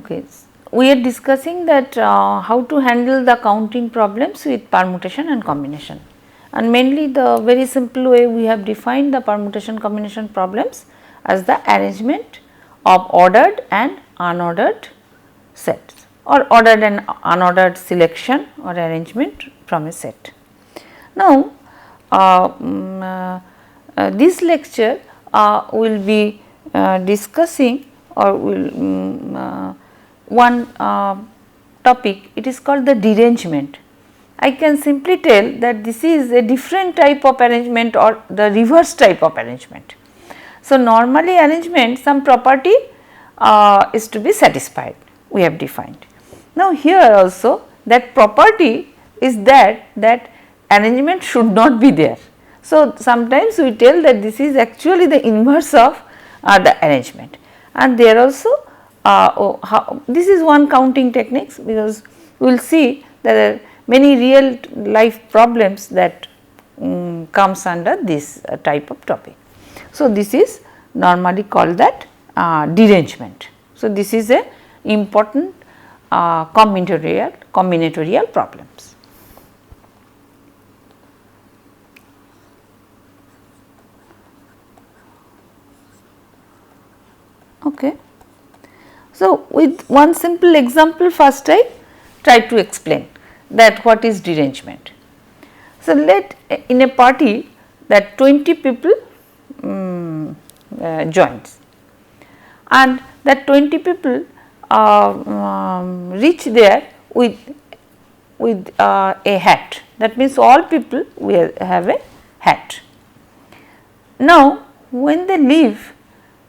Okay. We are discussing that how to handle the counting problems with permutation and combination, and mainly the very simple way we have defined the permutation combination problems as the arrangement of ordered and unordered sets, or ordered and unordered selection or arrangement from a set. Now, this lecture will be discussing, or will one topic, it is called the derangement. I can simply tell that this is a different type of arrangement or the reverse type of arrangement. So, normally arrangement, some property is to be satisfied, we have defined. Now, here also that property is that arrangement should not be there. So, sometimes we tell that this is actually the inverse of the arrangement, and there also this is one counting techniques, because we will see there are many real life problems that comes under this type of topic. So, this is normally called that derangement. So, this is a important combinatorial problems. Okay. So, with one simple example, first I try to explain that what is derangement. So, let in a party that 20 people joins, and that 20 people reach there with a hat, that means all people will have a hat. Now, when they leave,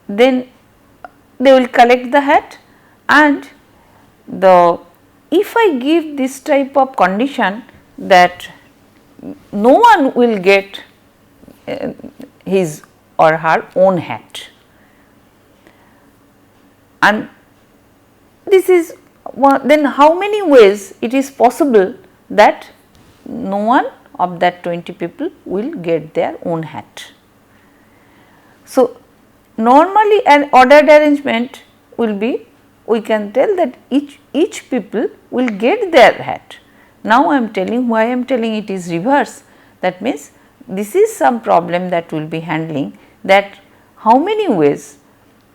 then they will collect the hat, and if I give this type of condition that no one will get his or her own hat, and this is then how many ways it is possible that no one of that 20 people will get their own hat. So, normally an ordered arrangement will be, we can tell that each people will get their hat. Now, I am telling, why I am telling it is reverse, that means this is some problem that we will be handling, that how many ways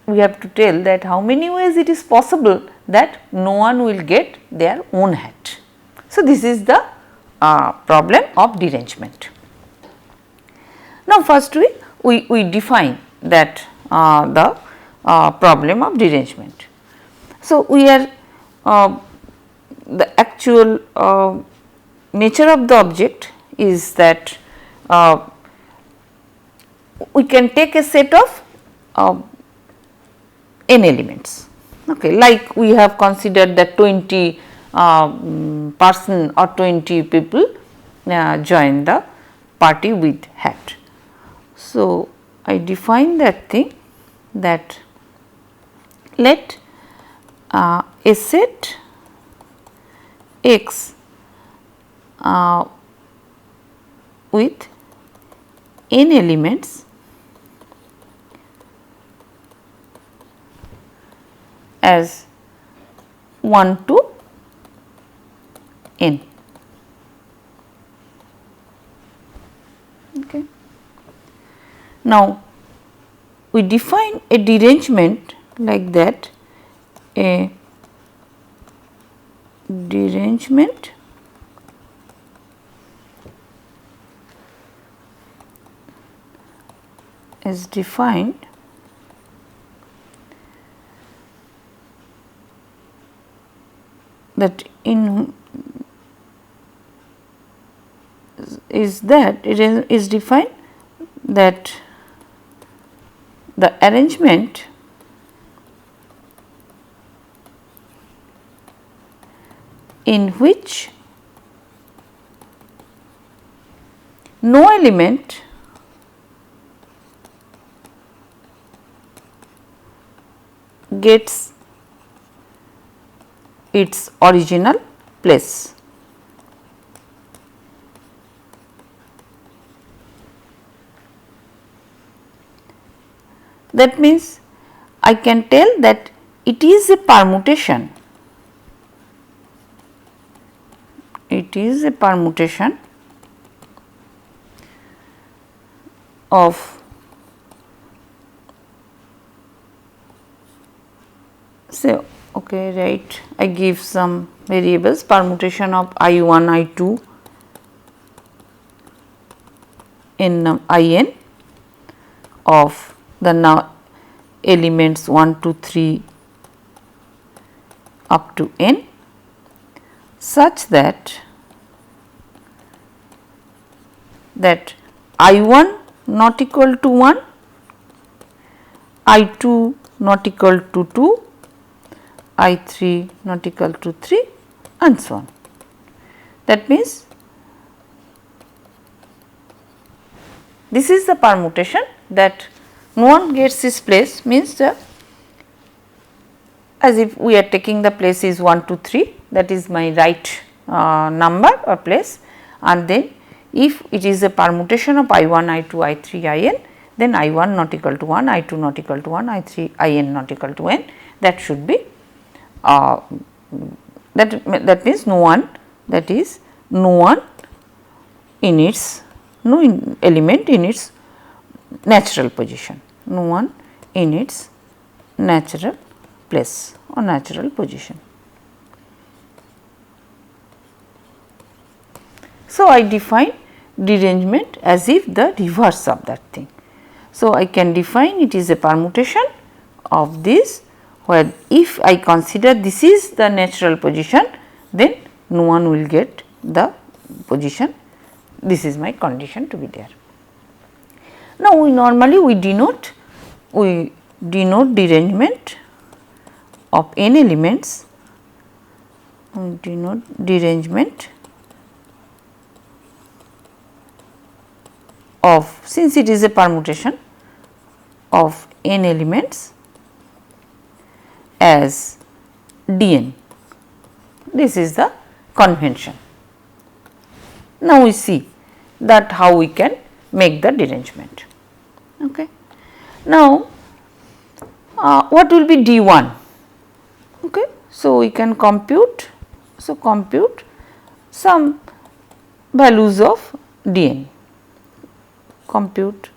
we have to tell that how many ways it is possible that no one will get their own hat. So, this is the problem of derangement. Now, first we define that the problem of derangement. So, we are the actual nature of the object is that we can take a set of n elements, okay, like we have considered that 20 person or 20 people join the party with hat. So, I define that thing, that let a set X with n elements as 1 to n. Okay. Now, we define a derangement like that, a derangement is defined that in is that it is defined that the arrangement in which no element gets its original place. That means, I can tell that it is a permutation, of say okay, right, I give some variables, permutation of I1 I2 in In of the now elements 1 2 3 up to n, such that I1 not equal to 1, I2 not equal to 2, I3 not equal to 3, and so on. That means, this is the permutation that no one gets this place, means the as if we are taking the place is 1 2 3, that is my right number or place, and then if it is a permutation of I1 I2 I3 In, then I1 not equal to 1, I2 not equal to 1, I3 In not equal to n, that should be that means no one, that is no one in its element in its natural position, no one in its natural place or natural position. So, I define derangement as if the reverse of that thing. So, I can define it is a permutation of this, where if I consider this is the natural position, then no one will get the position, this is my condition to be there. Now, we normally denote derangement of n elements, denote derangement of, since it is a permutation of n elements, as dn. This is the convention. Now, we see that how we can make the derangement. Okay. Now, what will be d1? Okay. So, we can compute, compute some values of dn, compute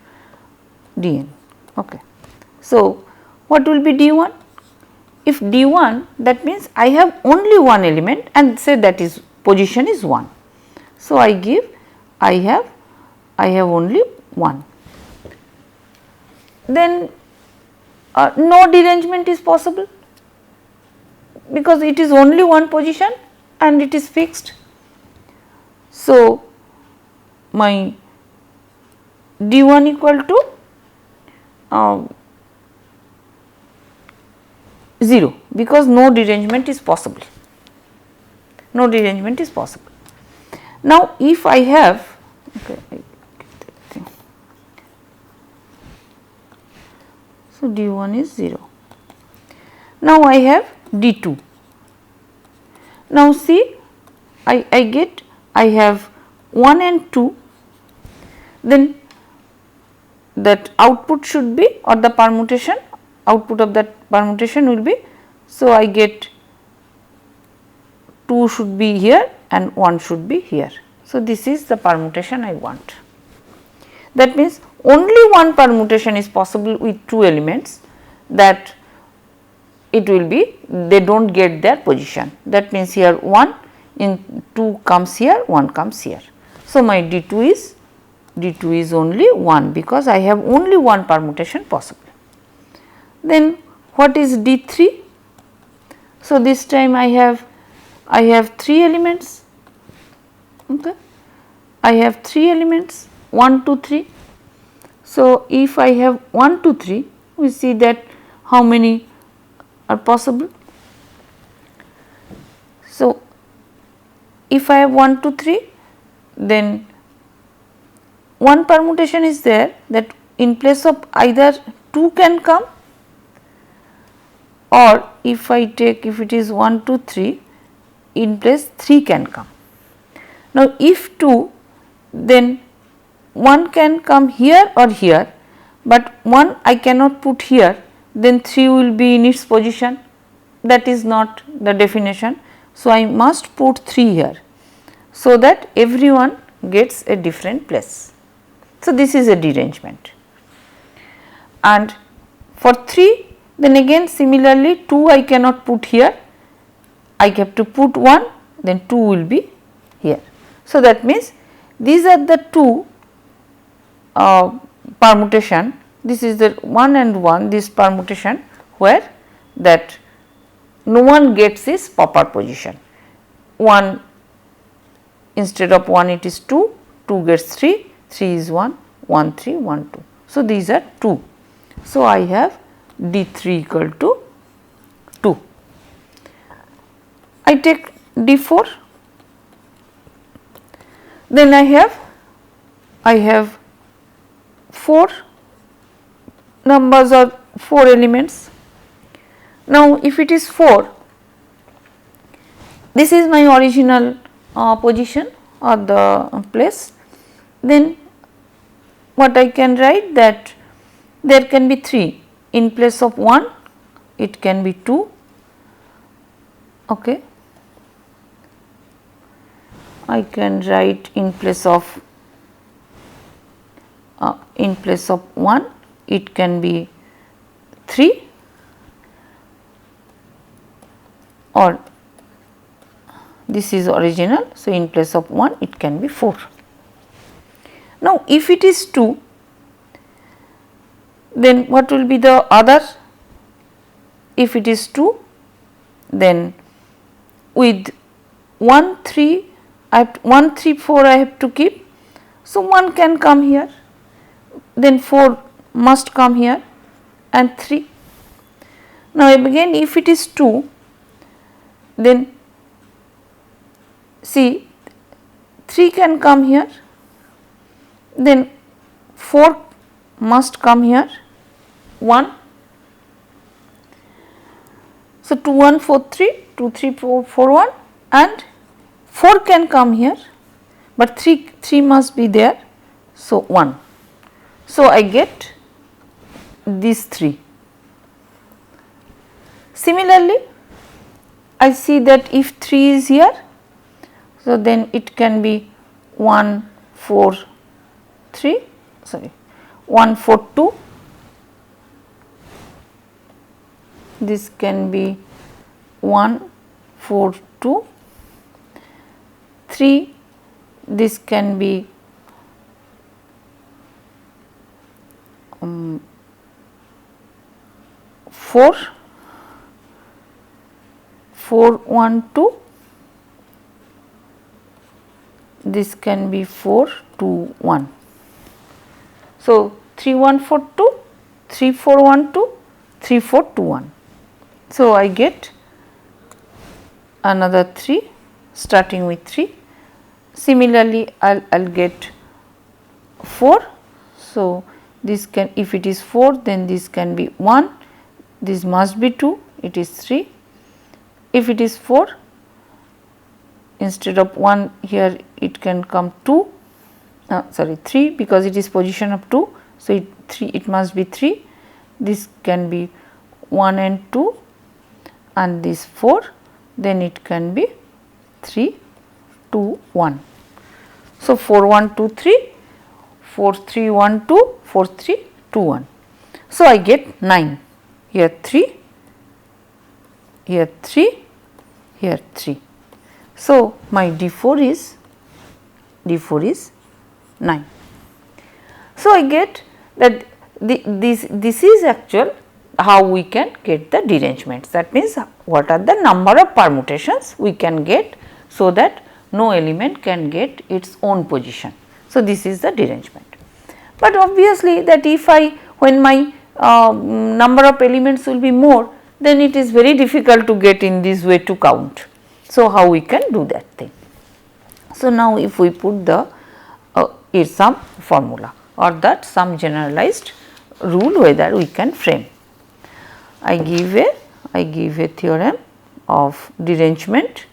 dn. Okay. So, what will be d1? If d1, that means I have only one element and say that is position is 1. So, I give I have only 1. Then no derangement is possible, because it is only one position and it is fixed. So, my d1 equal to 0, because no derangement is possible, no derangement is possible. Now, if I have, okay, so d1 is 0. Now, I have d2. Now, see, I get, I have 1 and 2, then that output should be, or the permutation, output of that permutation will be, so I get 2 should be here and 1 should be here. So, this is the permutation I want. That means, only one permutation is possible with two elements, that it will be, they do not get their position. That means, here 1 in 2 comes here, 1 comes here. So, my d2 is only 1, because I have only one permutation possible. Then what is d3? So, this time I have 3 elements, okay. I have 3 elements 1 2 3. So, if I have 1 2 3, we see that how many are possible. So, if I have 1 2 3, then one permutation is there, that in place of either 2 can come, or if I take, if it is 1 2 3, in place 3 can come. Now, if 2, then 1 can come here or here, but 1 I cannot put here, then 3 will be in its position. that is not the definition. So, I must put 3 here, so that everyone gets a different place. So, this is a derangement, and for 3 then again similarly 2 I cannot put here, I have to put 1, then 2 will be here. So, that means these are the 2 permutation, this is the 1 and 1, this permutation where that no one gets his proper position. 1 instead of 1 it is 2, 2 gets 3, 3 is 1, 1 3, 1 2. So, these are 2. So, I have D3 equal to 2. I take D4, then I have 4 numbers or 4 elements. Now, if it is 4, this is my original position or the place, then what I can write, that there can be 3 in place of 1, it can be 2. Okay. I can write in place of 1 it can be 3, or this is original. So, in place of 1 it can be 4. Now, if it is 2, then what will be the other? If it is 2, then with 1 3 1 3 4 I have to keep. So, 1 can come here, then 4 must come here, and 3. Now, again if it is 2, then see 3 can come here, then 4 must come here, 1. So, 2 1 4 3, 2 3 4 4 1, and 4 can come here, but 3 must be there. So, 1. So, I get these 3. Similarly, I see that if 3 is here, so then it can be 1 4 3, sorry, 1 4 2, this can be 1 4 2, 3, this can be 4 4 1 2, this can be 4 2 1. So, 3 1 4 2, 3 4 1 2, 3 4 2 1. So, I get another 3 starting with 3. Similarly, I will get 4. So, this can, if it is 4, then this can be 1, this must be 2, it is 3. If it is 4, instead of 1 here it can come 2, sorry 3, because it is position of 2. So, it must be 3, this can be 1 and 2, and this 4, then it can be 3 2 1. So, 4 1 2 3, 4 3 1 2, 4 3 2 1. So, I get 9, here 3, here 3, here 3. So, my D4 is 9. So, I get that this is actual how we can get the derangements. That means, what are the number of permutations we can get, so that no element can get its own position. So, this is the derangement. But obviously, that if when my number of elements will be more, then it is very difficult to get in this way to count. So, how we can do that thing? So, now if we put the some formula or that some generalized rule whether we can frame. I give a theorem of derangement.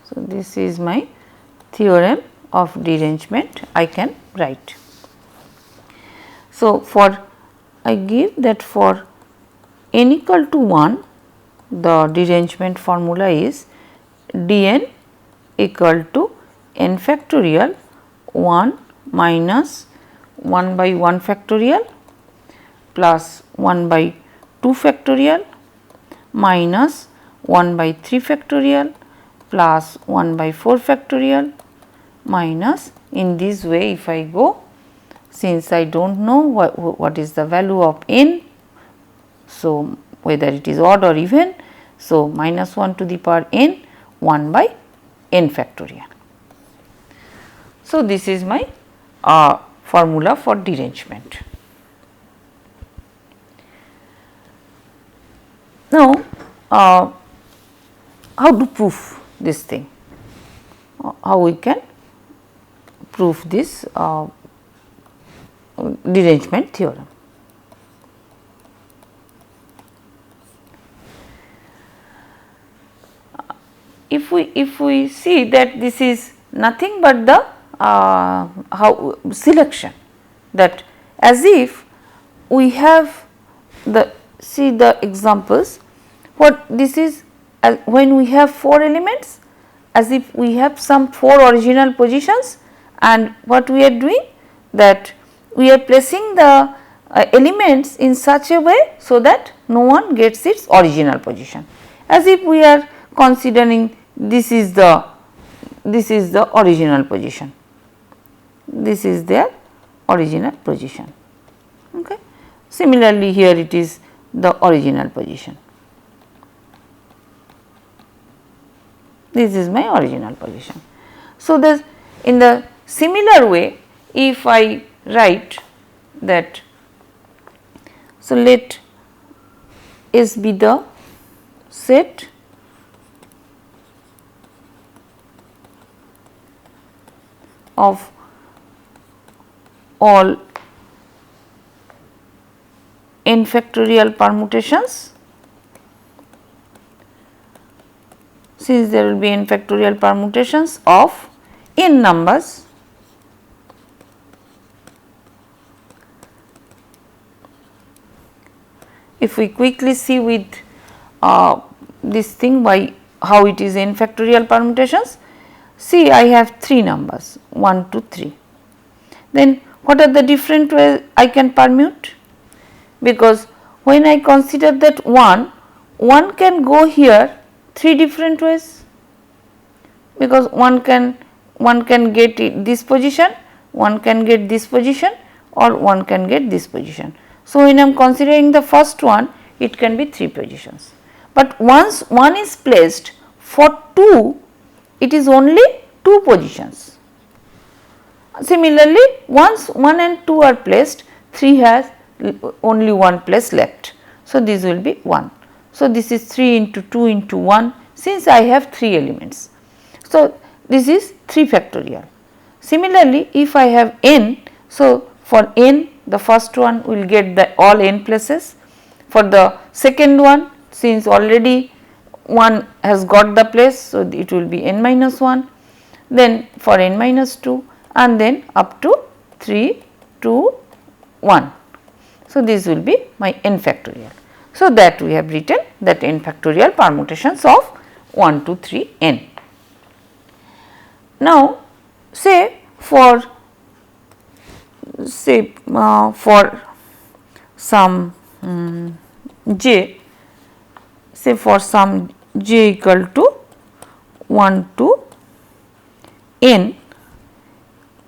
So, this is my theorem of derangement I can write. So, for I give that for n equal to 1, the derangement formula is dn equal to n factorial 1 minus 1 by 1 factorial plus 1 by 2 factorial minus 1 by 3 factorial plus 1 by 4 factorial minus, in this way if I go, since I do not know what is the value of n, so whether it is odd or even, so minus 1 to the power n 1 by n factorial. So, this is my formula for derangement. Now, how to prove this thing? How we can prove this derangement theorem? If we see that this is nothing but the selection, that as if we have the, see the examples, what this is, when we have 4 elements, as if we have some 4 original positions, and what we are doing, that we are placing the elements in such a way so that no one gets its original position, as if we are considering this is the original position, this is their original position. Okay. Similarly, here it is the original position, this is my original position. So, in the similar way, if I write that, so let S be the set of all n factorial permutations, since there will be n factorial permutations of n numbers if we quickly see with this thing by how it is n factorial permutations. See, I have 3 numbers 1, 2, 3. Then what are the different ways I can permute? Because when I consider that 1 can go here 3 different ways, because one can get this position, one can get this position, or one can get this position. So, when I am considering the first one, it can be 3 positions, but once one is placed for 2, it is only 2 positions. Similarly, once 1 and 2 are placed, 3 has only 1 place left. So, this will be 1. So, this is 3 into 2 into 1, since I have 3 elements. So, this is 3 factorial. Similarly, if I have n, so for n, the first one will get the all n places. For the second one, since already 1 has got the place, so it will be n minus 1, then for n minus 2, and then up to 3, 2, 1. So, this will be my n factorial. So, that we have written that n factorial permutations of 1, 2, 3, n. Now, say for some j, say for some j equal to 1 to n,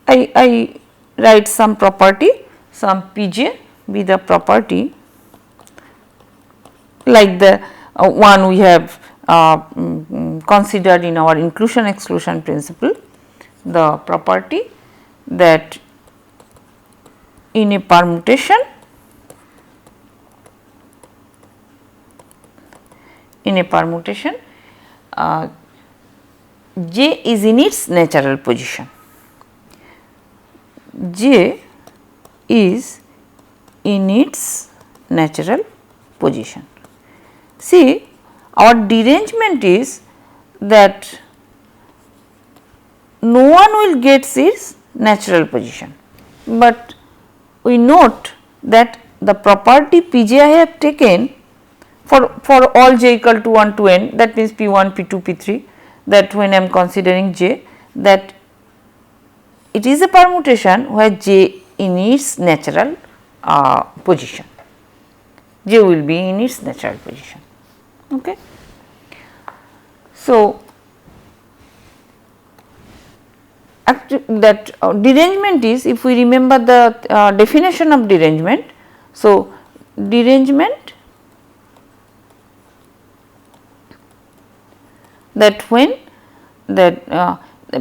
I write some property, some pj be the property like the one we have considered in our inclusion exclusion principle, the property that in a permutation j is in its natural position. J is in its natural position. See, our derangement is that no one will get its natural position, but we note that the property Pj I have taken for all j equal to 1 to n, that means P1, P2, P3, that when I am considering j, that it is a permutation where j in its natural position, j will be in its natural position. Okay. So, that derangement is, if we remember the definition of derangement. So, derangement, that when that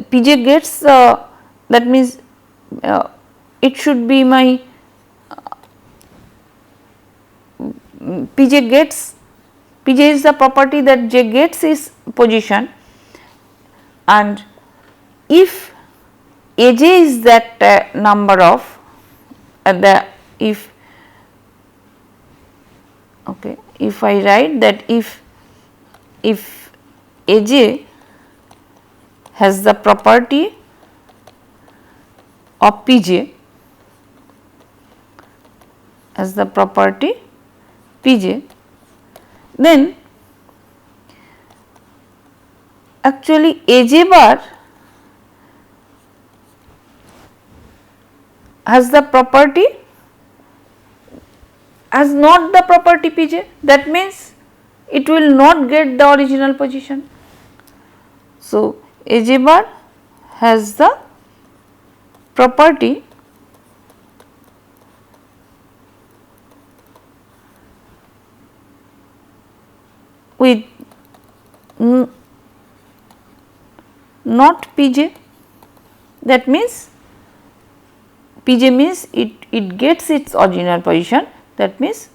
Pj gets that means it should be my Pj gets, Pj is the property that j gets its position, and if Aj is that number of if okay, if I write that if Aj has the property of Pj, as the property Pj, then actually Aj bar has the property, has not the property Pj, that means it will not get the original position. So, Aj bar has the property with not Pj, that means Pj means it gets its original position, that means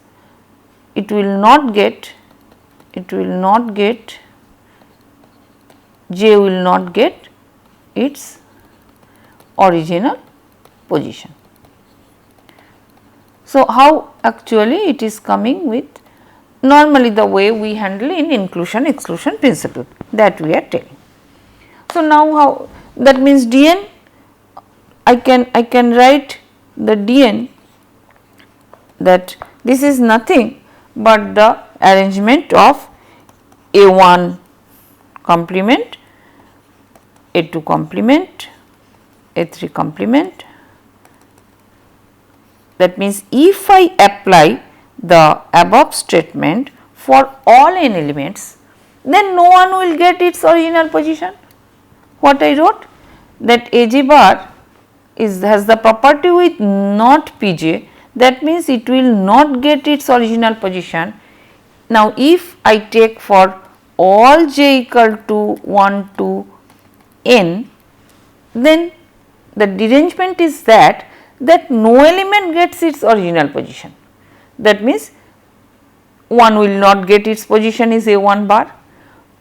it will not get j will not get its original position. So, how actually it is coming with normally the way we handle in inclusion exclusion principle, that we are telling. So, now how that means Dn, I can write the Dn, that this is nothing but the arrangement of A1 complement, A2 complement, A3 complement. That means, if I apply the above statement for all n elements, then no one will get its original position. What I wrote, that Aj bar has the property with not Pj, that means it will not get its original position. Now, if I take for all j equal to 1 to n, then the derangement is that no element gets its original position. That means, 1 will not get its position is A1 bar,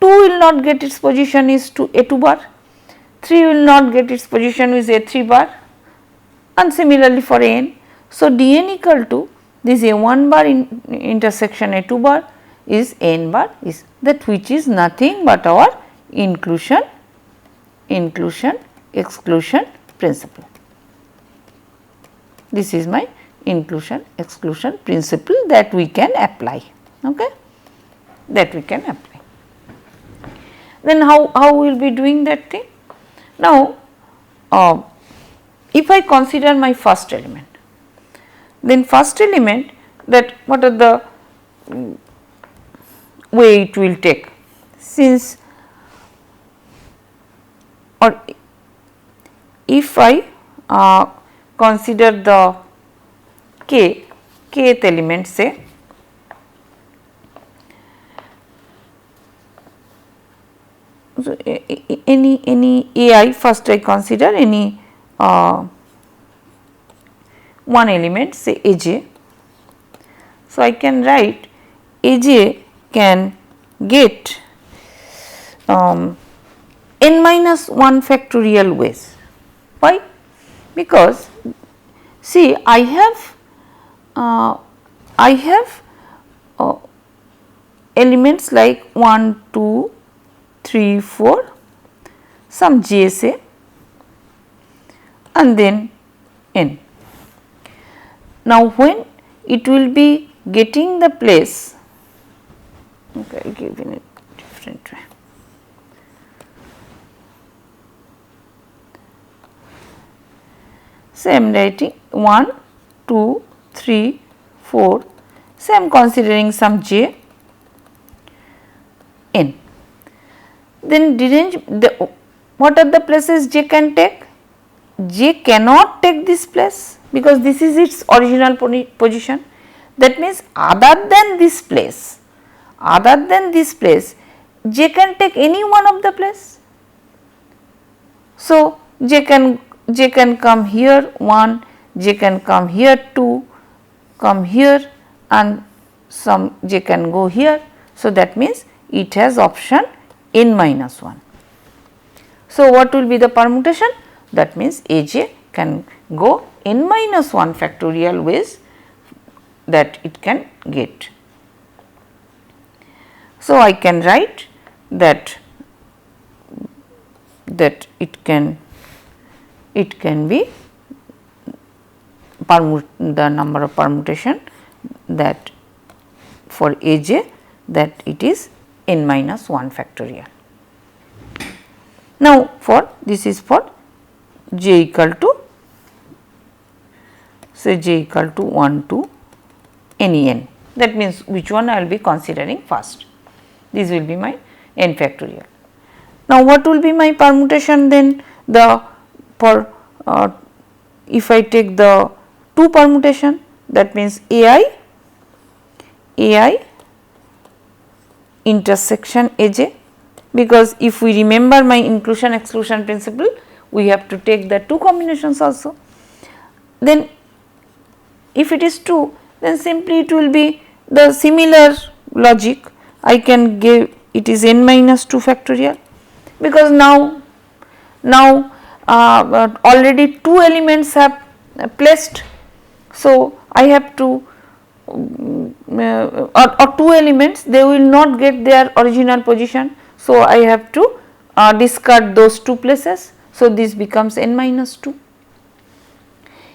2 will not get its position is A2 bar, 3 will not get its position is A3 bar, and similarly for n. So, Dn equal to this A1 bar in intersection A2 bar is n bar, is that, which is nothing but our inclusion exclusion principle. This is my inclusion exclusion principle that we can apply, okay, that we can apply. Then how we will be doing that thing? Now, if I consider my first element, then first element, that what are the way it will take, since, or if I consider the kth element, say, so any ai, first I consider any one element, say Aj. So, I can write Aj can get n minus 1 factorial ways. Why? Because see, I have elements like 1, 2, 3, 4, some j say, and then n. Now, when it will be getting the place, okay, I will give in a different way. So, I am writing 1, 2, 3, 4, so I am considering some j n. Then what are the places j can take? J cannot take this place because this is its original position. That means other than this place, j can take any one of the place. So, j can come here 1, j can come here 2, come here, and some j can go here. So, that means it has option n minus 1. So, what will be the permutation? That means aj can go n minus 1 factorial ways that it can get. So, I can write that it can be the number of permutation that for aj, that it is n minus 1 factorial. Now, for this is for j equal to, say j equal to 1 to any n, that means which one I will be considering first. This will be my n factorial. Now, what will be my permutation then? If I take the 2 permutation, that means ai intersection aj, because if we remember my inclusion exclusion principle, we have to take the 2 combinations also. Then if it is 2, then simply it will be the similar logic. I can give it is n minus 2 factorial, because now already 2 elements have placed. So, I have to or 2 elements, they will not get their original position. So, I have to discard those 2 places. So, this becomes n minus 2.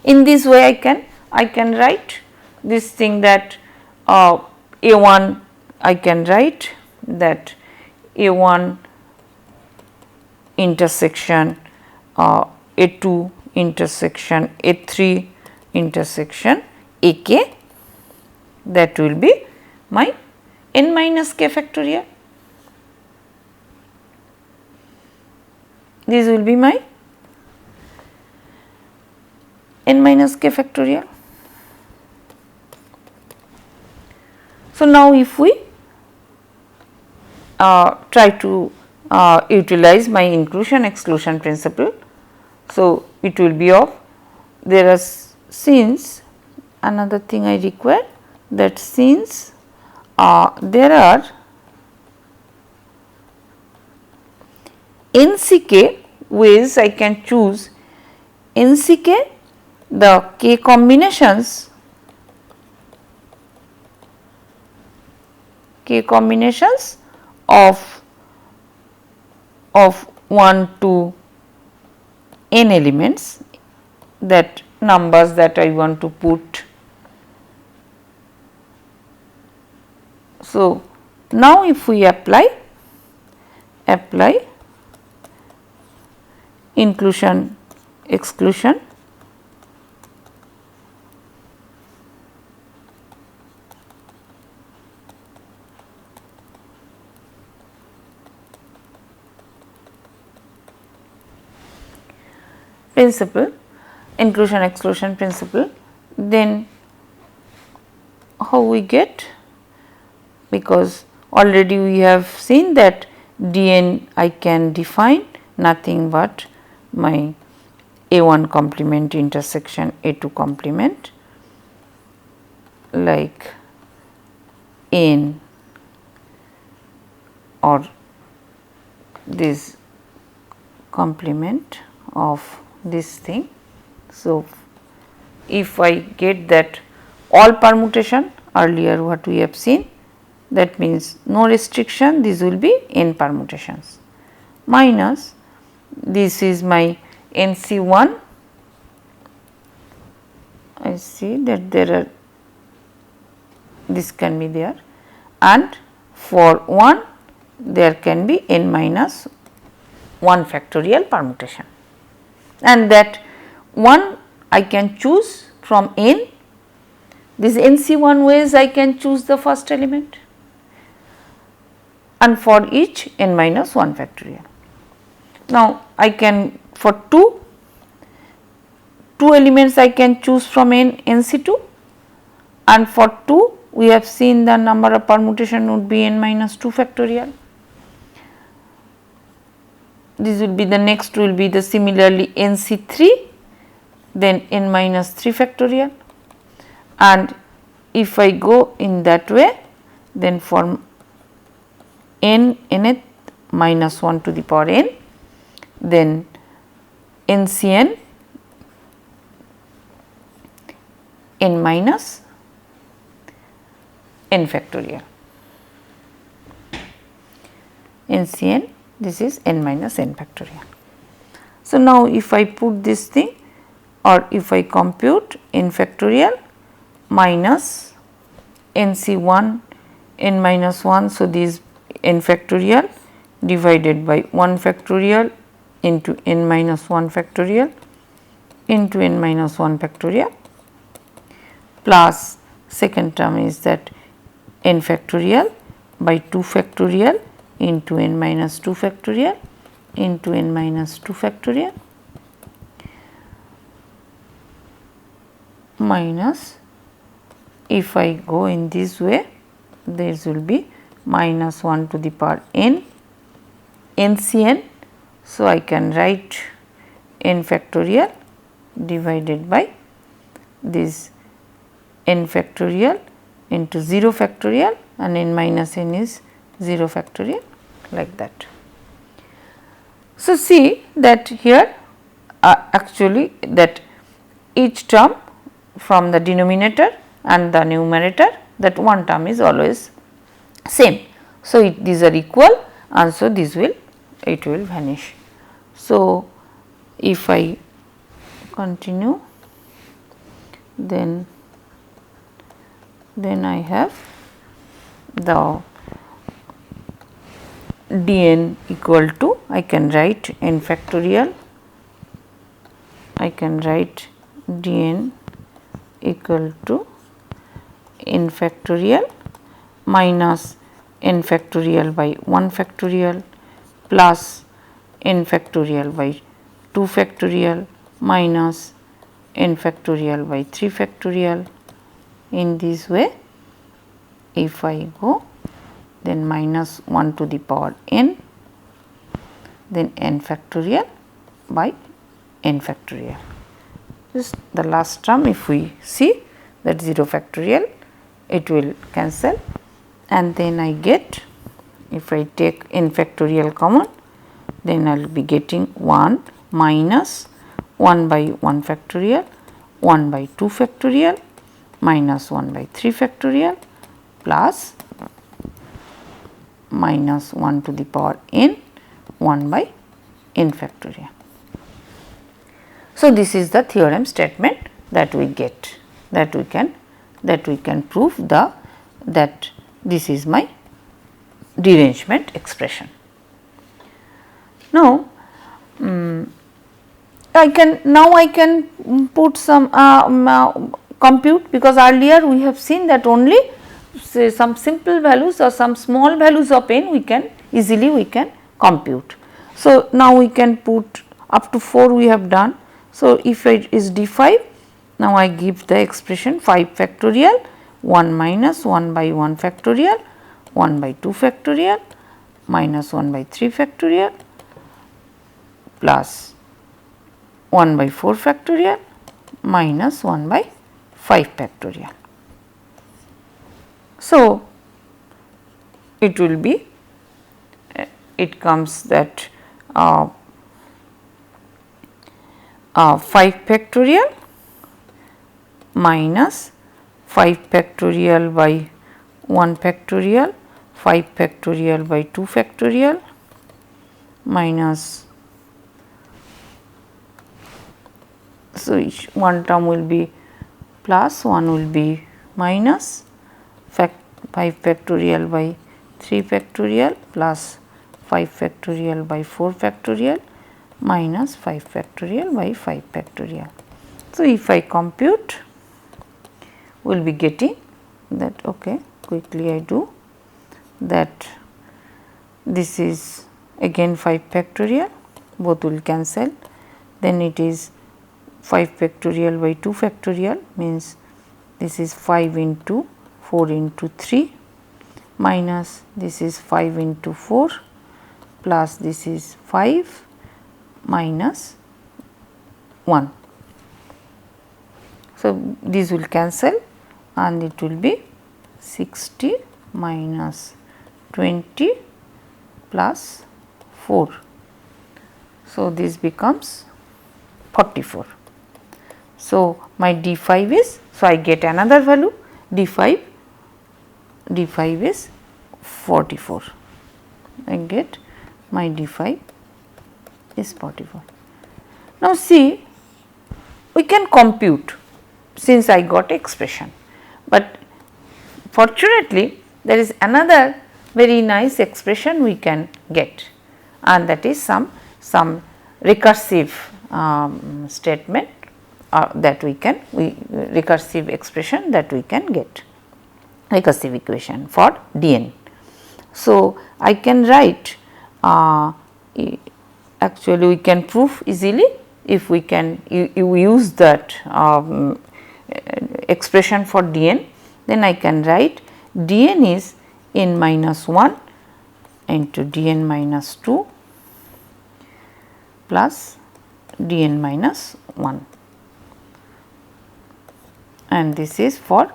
In this way I can write this thing that a1, I can write that a1 intersection a2 intersection a3 intersection ak, that will be my n minus k factorial. This will be my n minus k factorial. So, now if we try to utilize my inclusion exclusion principle, so it will be of, there are, since another thing I require, that since there are nck ways I can choose, nck the k combinations of 1 to n elements, that numbers that I want to put. So, now if we apply inclusion exclusion, principle, inclusion exclusion principle, then how we get, because already we have seen that dn I can define nothing but my a1 complement intersection a2 complement, like n or this complement of this thing. So, if I get that all permutation, earlier what we have seen, that means no restriction, this will be n permutations, minus this is my NC1. I see that there are this can be there, and for 1 there can be n minus 1 factorial permutation, and that 1 I can choose from n. This NC1 ways I can choose the first element, and for each n minus 1 factorial. Now, I can for 2 elements I can choose from NC2, and for 2 we have seen the number of permutation would be n minus 2 factorial. This will be the next will be the similarly NC3, then n minus 3 factorial, and if I go in that way, then for nth minus 1 to the power n, then NCn n minus n factorial. NCn, this is n minus n factorial. So, now if I put this thing, or if I compute n factorial minus NC1 n minus 1. So, this n factorial divided by 1 factorial into n minus 1 factorial into n minus 1 factorial, plus second term is that n factorial by 2 factorial into n minus 2 factorial into n minus 2 factorial minus, if I go in this way, this will be minus 1 to the power n NCn. So, I can write n factorial divided by this n factorial into 0 factorial, and n minus n is 0 factorial, like that. So, see that here actually that each term from the denominator and the numerator, that one term is always same. So, these are equal, and so this will vanish. So, if I continue, then I have the dn equal to, I can write n factorial, I can write dn equal to n factorial minus n factorial by 1 factorial plus n factorial by 2 factorial minus n factorial by 3 factorial. In this way, if I go, then minus 1 to the power n, then n factorial by n factorial. Just the last term, if we see that 0 factorial, it will cancel, and then I get, if I take n factorial common, then I will be getting 1 minus 1 by 1 factorial, 1 by 2 factorial minus 1 by 3 factorial plus minus 1 to the power n 1 by n factorial. So, this is the theorem statement that we get, that we can prove that this is my derangement expression. Now, I can put some compute, because earlier we have seen that only say some simple values or some small values of n we can easily compute. So, now we can put up to 4 we have done. So, if it is d5, now I give the expression 5 factorial 1 minus 1 by 1 factorial 1 by 2 factorial minus 1 by 3 factorial plus 1 by 4 factorial minus 1 by 5 factorial. So, it will be, it comes that 5 factorial minus 5 factorial by 1 factorial, 5 factorial by 2 factorial minus, so each one term will be plus, one will be minus, 5 factorial by 3 factorial plus 5 factorial by 4 factorial minus 5 factorial by 5 factorial. So, if I compute, we will be getting that, okay, quickly I do that, this is again 5 factorial, both will cancel, then it is 5 factorial by 2 factorial, means this is 5 into 4 into 3 minus this is 5 into 4 plus this is 5 minus 1. So, these will cancel and it will be 60 minus 20 plus 4. So, this becomes 44. So, my D5 is, so I get another value D5 is 44. I get my D5 is 44. Now, see, we can compute since I got expression, but fortunately there is another very nice expression we can get, and that is some recursive statement that we can recursive expression that we can get, recursive equation for Dn. So, I can write actually we can prove easily if we can use that expression for Dn, then I can write Dn is n minus 1 into Dn minus 2 plus Dn minus 1, and this is for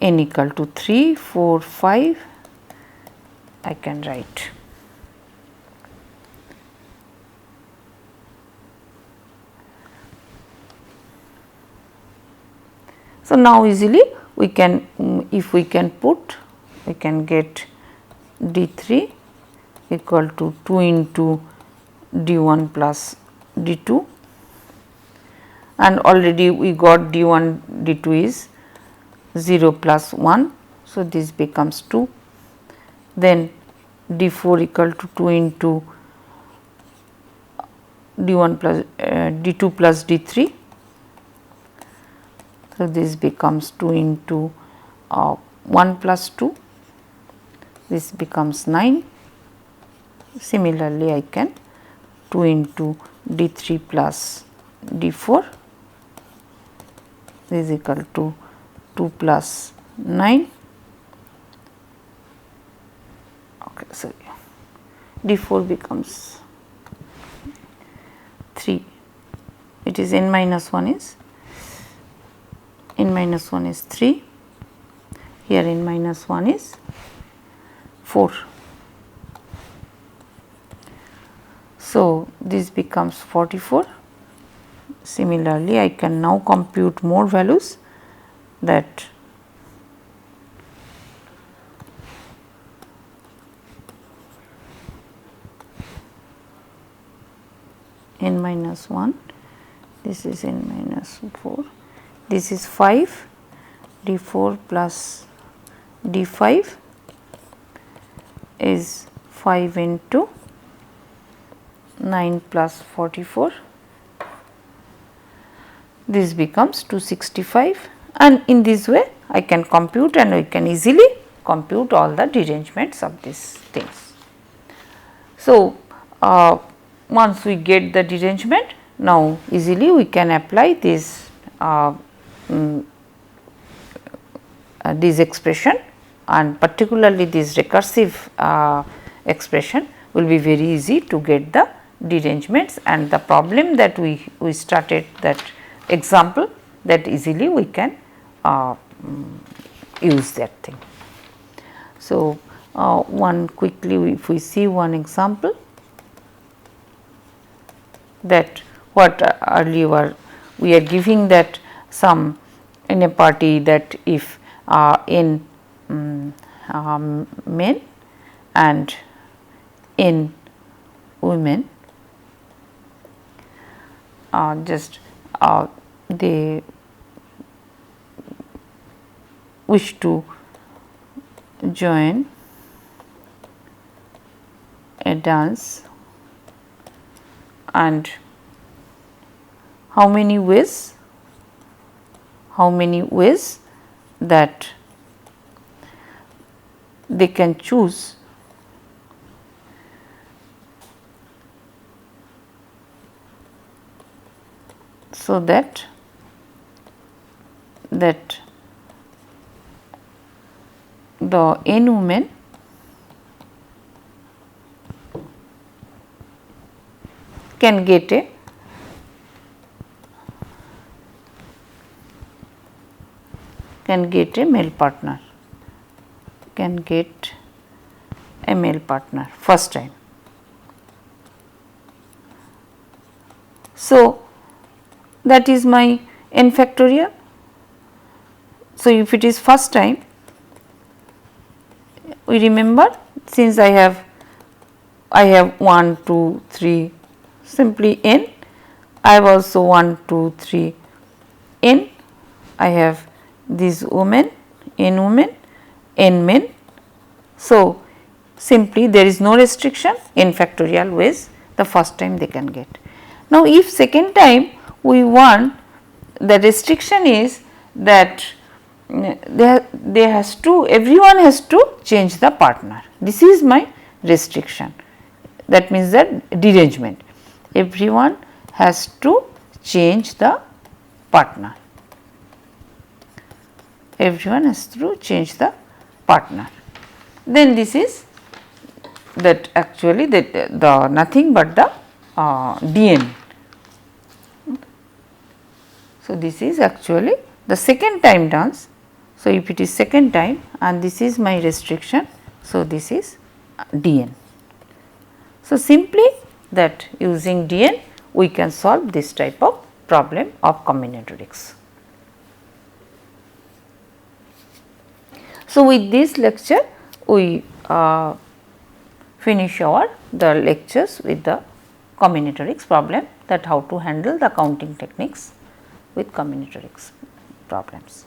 n equal to 3, 4, 5 I can write. So, now easily we can, if we can put, we can get D3 equal to 2 into D1 plus D2, and already we got D1 D2 is 0 plus 1. So, this becomes 2, then D4 equal to 2 into D1 plus D2 plus D3. So, this becomes 2 into 1 plus 2, this becomes 9. Similarly, I can 2 into D3 plus D4 is equal to 2 plus 9. Okay, sorry, D4 becomes 3, it is n minus 1 is 3, here n minus 1 is 4. So, this becomes 44. Similarly, I can now compute more values, that n minus 1, this is n minus 4, this is 5, D4 plus D5 is 5 into 9 plus 44, this becomes 265, and in this way I can compute, and we can easily compute all the derangements of these things. So, once we get the derangement, now easily we can apply this this expression, and particularly this recursive expression will be very easy to get the derangements, and the problem that we started, that example, that easily we can use that thing. So, one quickly, if we see one example, that what earlier we are giving, that some in a party, that if n men and n women, just they wish to join a dance and how many ways that they can choose so that the n women can get a male partner, first time. So, that is my n factorial. So, if it is first time, we remember since I have 1, 2, 3 simply n, I have also 1, 2, 3 n, I have these women, n women, n men. So, simply there is no restriction, n factorial ways the first time they can get. Now, if second time we want, the restriction is that everyone has to change the partner. This is my restriction, that means that derangement, everyone has to change the partner, then this is that actually the nothing but the dn. So, this is actually the second time dance. So, if it is second time and this is my restriction, so this is dn. So, simply that using dn we can solve this type of problem of combinatorics. So, with this lecture we finish the lectures with the combinatorics problem, that how to handle the counting techniques with combinatorics problems.